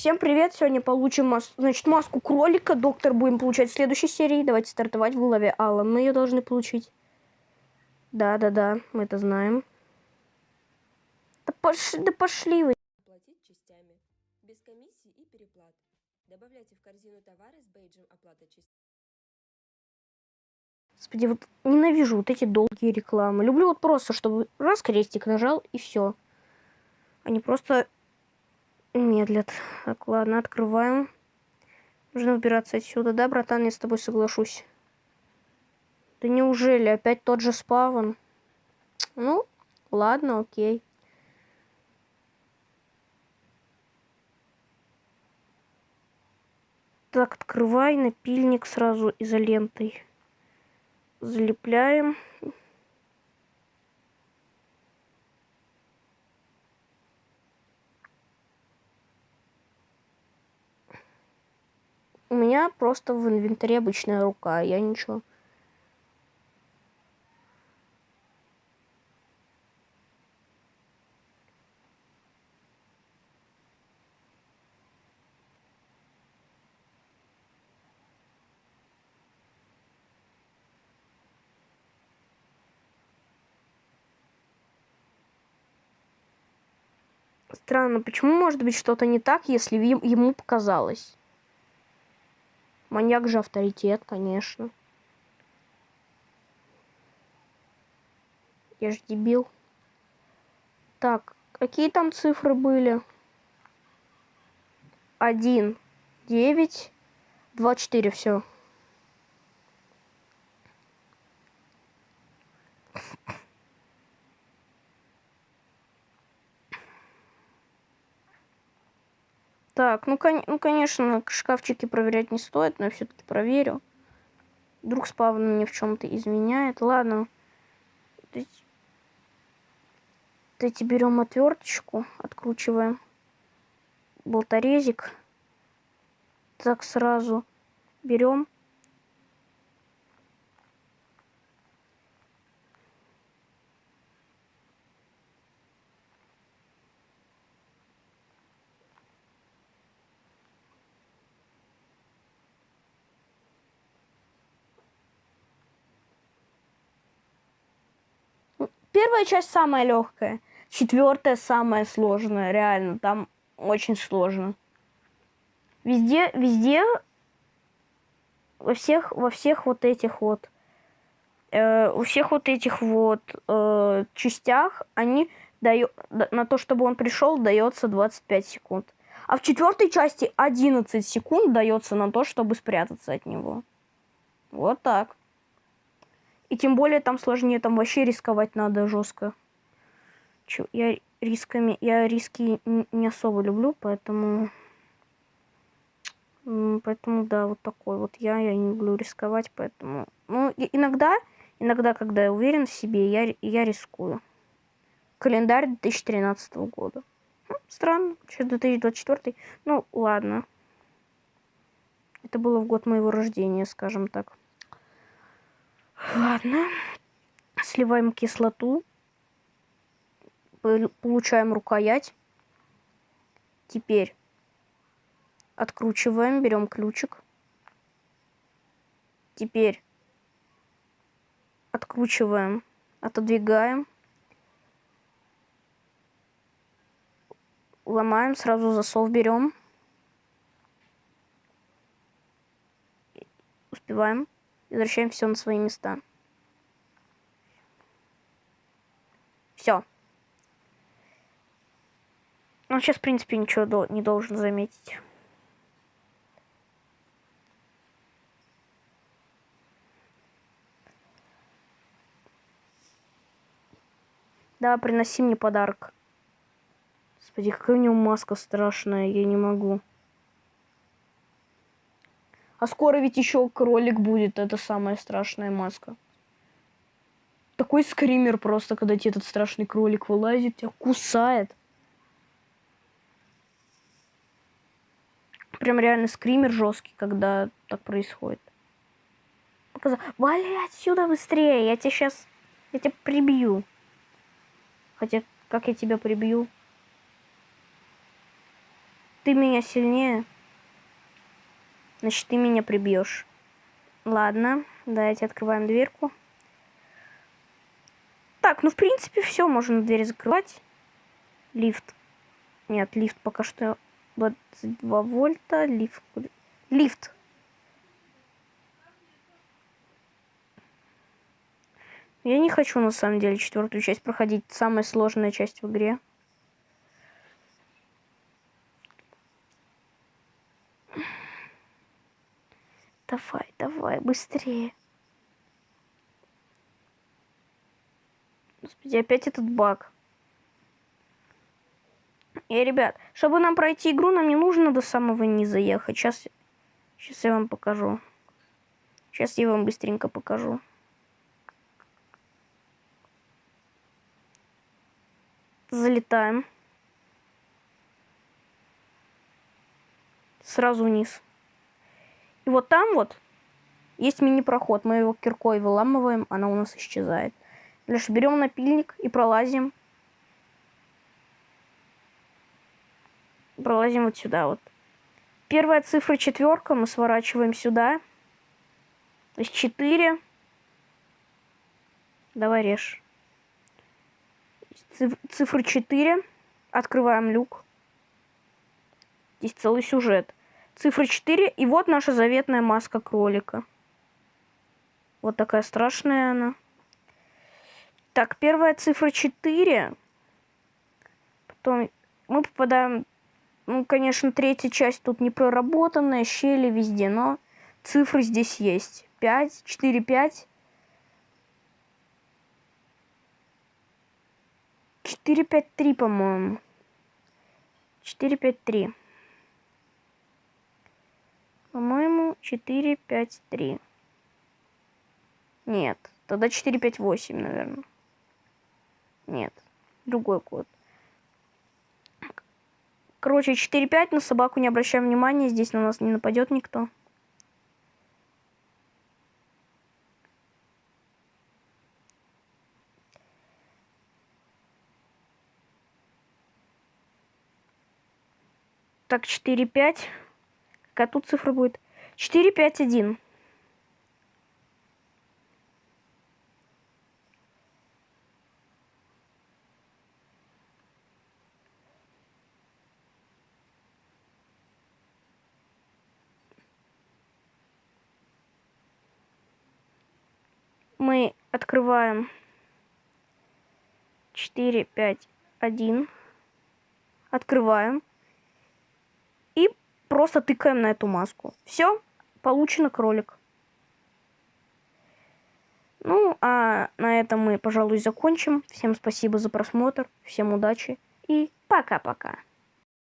Всем привет! Сегодня получим маску кролика. Доктор будем получать в следующей серии. Давайте стартовать. В голове Алан. Мы ее должны получить. Да, мы это знаем. Да пошли вы. Оплатить частями. Без комиссий и переплат. Добавляйте в корзину товары с бейджем оплата частями. Господи, вот ненавижу вот эти долгие рекламы. Люблю вот просто, чтобы раз крестик нажал и все. Они просто медлят. Так, ладно, открываем. Нужно убираться отсюда. Да, братан, я с тобой соглашусь. Да неужели опять тот же спавн? Ну, ладно, окей. Так, открывай напильник сразу изолентой. Залепляем. У меня просто в инвентаре обычная рука, я ничего. Странно, почему может быть что-то не так, если ему показалось? Маньяк же авторитет, конечно. Я же дебил. Так, какие там цифры были? 1, 9, 24, все. Так, ну конечно, шкафчики проверять не стоит, но я все-таки проверю. Вдруг спавн мне в чем-то изменяет. Ладно. Давайте берем отверточку, откручиваем болторезик. Так сразу берем. Первая часть самая легкая, 4-я самая сложная, реально, там очень сложно. Везде, во всех вот этих вот, у всех вот этих вот частях они дают, на то, чтобы он пришел, дается 25 секунд. А в 4-й части 11 секунд дается на то, чтобы спрятаться от него. Вот так. И тем более там сложнее, там вообще рисковать надо жестко. Я риски не особо люблю, поэтому да, вот такой вот я не люблю рисковать, поэтому, ну, иногда, когда я уверен в себе, я рискую. Календарь 2013 года. Странно, сейчас 2024. Ну, ладно. Это было в год моего рождения, скажем так. Ладно. Сливаем кислоту. Получаем рукоять. Теперь откручиваем, берем ключик. Теперь откручиваем, отодвигаем. Ломаем, сразу засов берем. Успеваем. Возвращаем все на свои места. Все. Он сейчас, в принципе, ничего не должен заметить. Да, приноси мне подарок. Господи, какая у него маска страшная, я не могу. А скоро ведь еще кролик будет, это самая страшная маска. Такой скример просто, когда тебе этот страшный кролик вылазит, тебя кусает. Прям реально скример жесткий, когда так происходит. Вали отсюда быстрее, я тебя прибью. Хотя, как я тебя прибью? ты меня сильнее. Значит, ты меня прибьешь. Ладно, давайте открываем дверку. Так, ну в принципе все, можно дверь закрывать. Лифт. Нет, лифт пока что 22 вольта. Лифт. Я не хочу на самом деле 4-ю часть проходить. Самая сложная часть в игре. Давай, давай, быстрее. Господи, опять этот баг. И, ребят, чтобы нам пройти игру, нам не нужно до самого низа ехать. Сейчас я вам покажу. Сейчас я вам быстренько покажу. Залетаем. Сразу вниз. И вот там вот есть мини-проход. Мы его киркой выламываем, она у нас исчезает. Лишь берем напильник и пролазим. Пролазим вот сюда вот. Первая цифра 4, мы сворачиваем сюда. То есть 4. Давай режь. Цифра 4. Открываем люк. Здесь целый сюжет. Цифра 4. И вот наша заветная маска кролика. Вот такая страшная она. Так, первая цифра 4. Потом мы попадаем... Ну, конечно, 3-я часть тут не проработанная. Щели везде, но цифры здесь есть. 5, 4, 5. 4, 5, 3, по-моему. 4, 5, 3. По-моему, 4, 5, 3. Нет, тогда 4, 5, 8, наверное. Нет, другой код. Короче, 4, 5, на собаку не обращаем внимания. Здесь на нас не нападет никто. Так, 4, 5. Какая тут цифра будет? 4, 5, 1. Мы открываем 4, 5, 1. Открываем. И просто тыкаем на эту маску. Все, получено кролик. Ну, а на этом мы, пожалуй, закончим. Всем спасибо за просмотр. Всем удачи. И пока-пока.